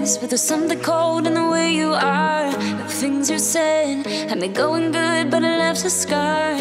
is, but there's something cold in the way you are. The things you said had me going good, but it left a scar.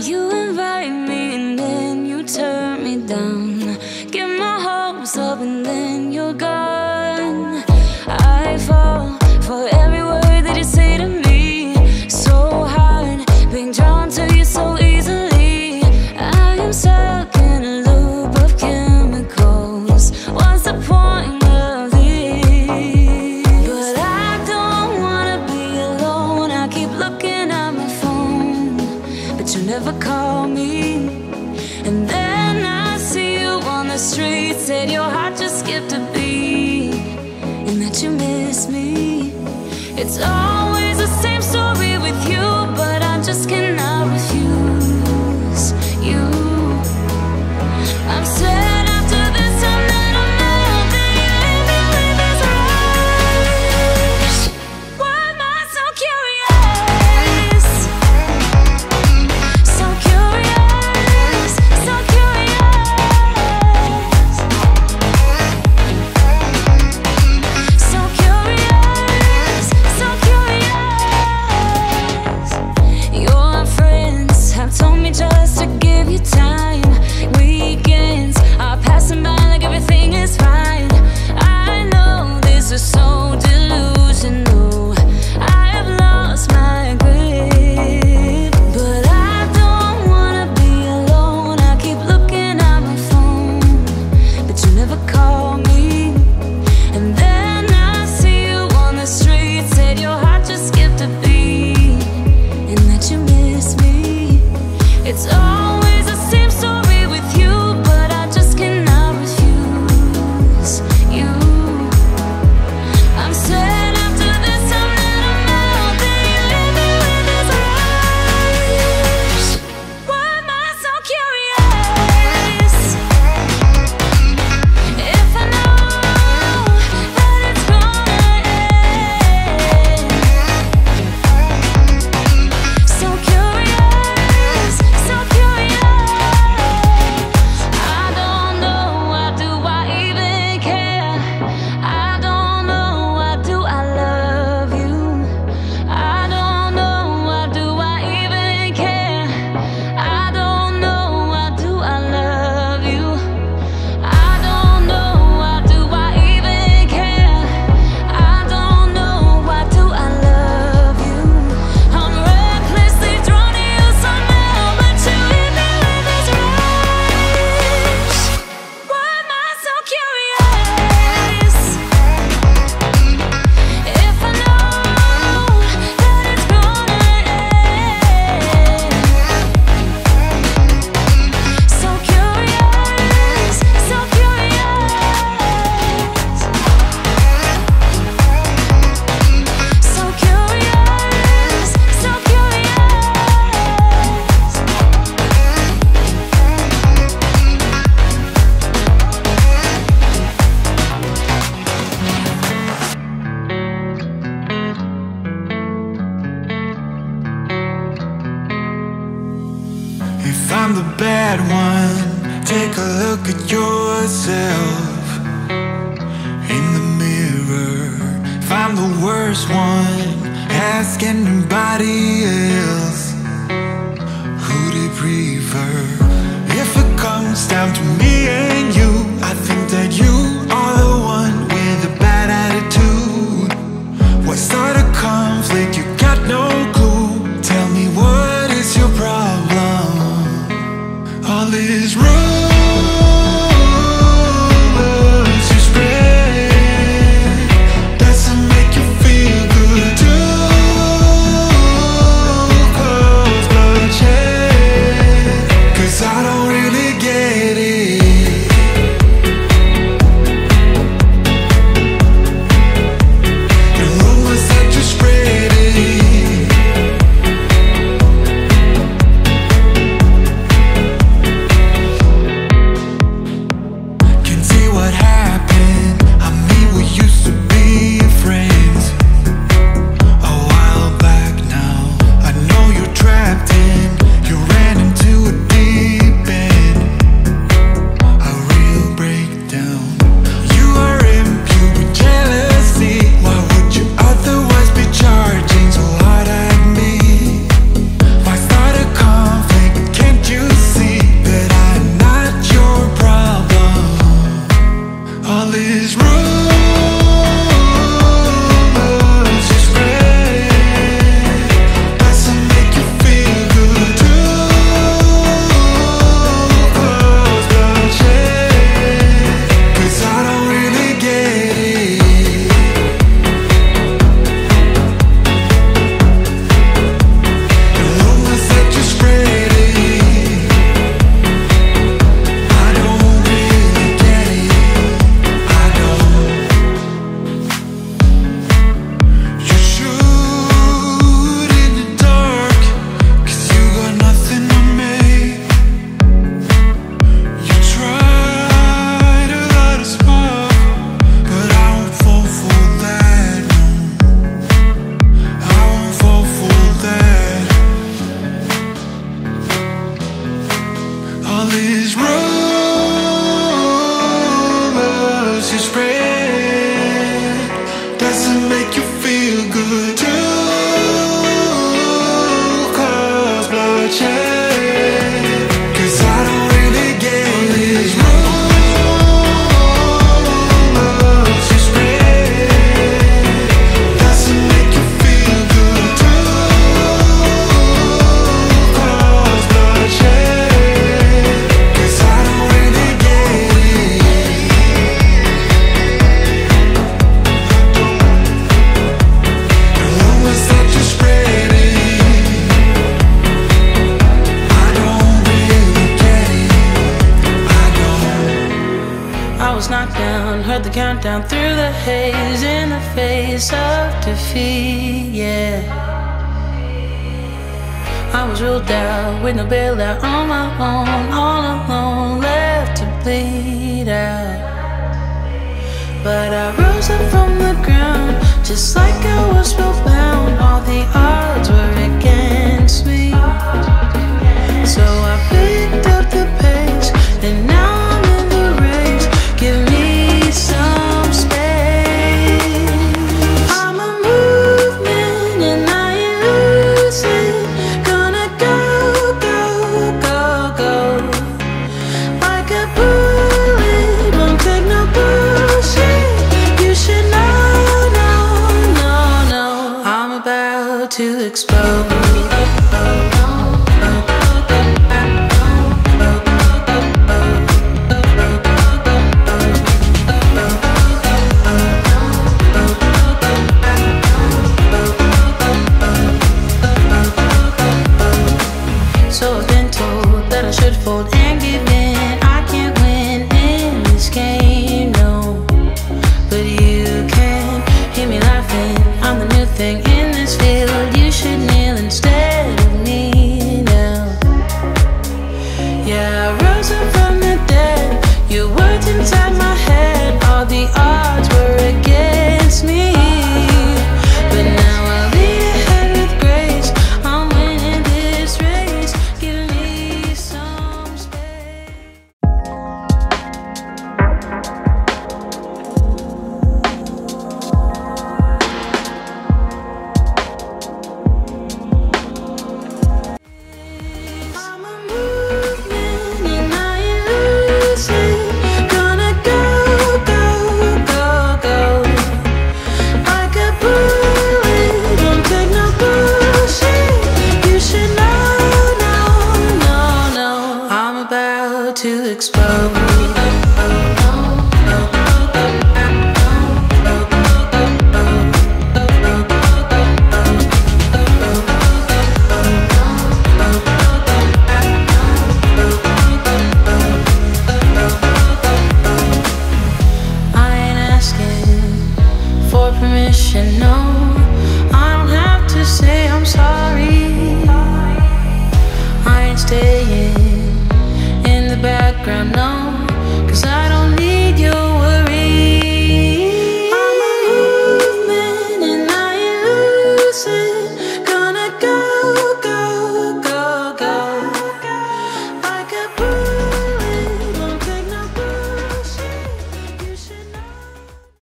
You invite me and then you turn me down. Get my hopes up and then you're gone. I fall for every word that you say to me. So hard being drawn to you so easily. I am stuck in a loop of chemicals. What's the point of this? But I don't wanna be alone. I keep looking at my phone, but you never call me. And then I see you on the street. Said your heart just skipped a beat, and that you miss me. It's always the same story with you, but I just cannot refuse you. I'm sad after this time that I'm out, that you leave me with this rush. Why am I so curious? So curious, so curious. So curious, so curious. Your friends have told me just to give you time. Weekends are passing by like everything is fine. I know this is so delusional. I have lost my grip, but I don't wanna be alone. I keep looking at my phone, but you never call me. And then I see you on the street. Said your heart just skipped a beat, and that you miss me. It's always the same story with you, but I just cannot refuse you. I'm sad after this time that I'm out, that you leave me with this rush. Why am I so curious? If I know that it's gonna end. So curious, so curious. I don't know, why do I even care? I don't know, why do I love you? I don't know, why do I even care? I don't know, why do I love you? I don't know, why do I even care? I don't know, why do I love you? I'm recklessly drawn to you somehow, but you leave me with this rush. Why am I so curious? If I know that it's gonna end. So curious, so curious. So curious, so If I'm the bad one, take a look at yourself in the mirror. If I'm the worst one, ask anybody else who they prefer. If it comes down to me and you, I think that you are the one with a bad attitude. What sort of conflict? You got no clue. Tell me, what is your problem? All these rumors you spread doesn't make you feel good. Too close bloodshed, 'cause I don't really get it. The rumors that you're spreading down through the haze in the face of defeat, yeah. I was ruled out with no bailout, on my own, all alone, left to bleed out. But I rose up from the ground, just like I was spellbound. All the odds were against me, so I picked up the pace, and now I'm in the race. Give me some space. I'm a movement and I ain't losing. Gonna go, go, go, go. Like a bullet, won't take no bullshit. You should know, no, no, no. I'm about to explode.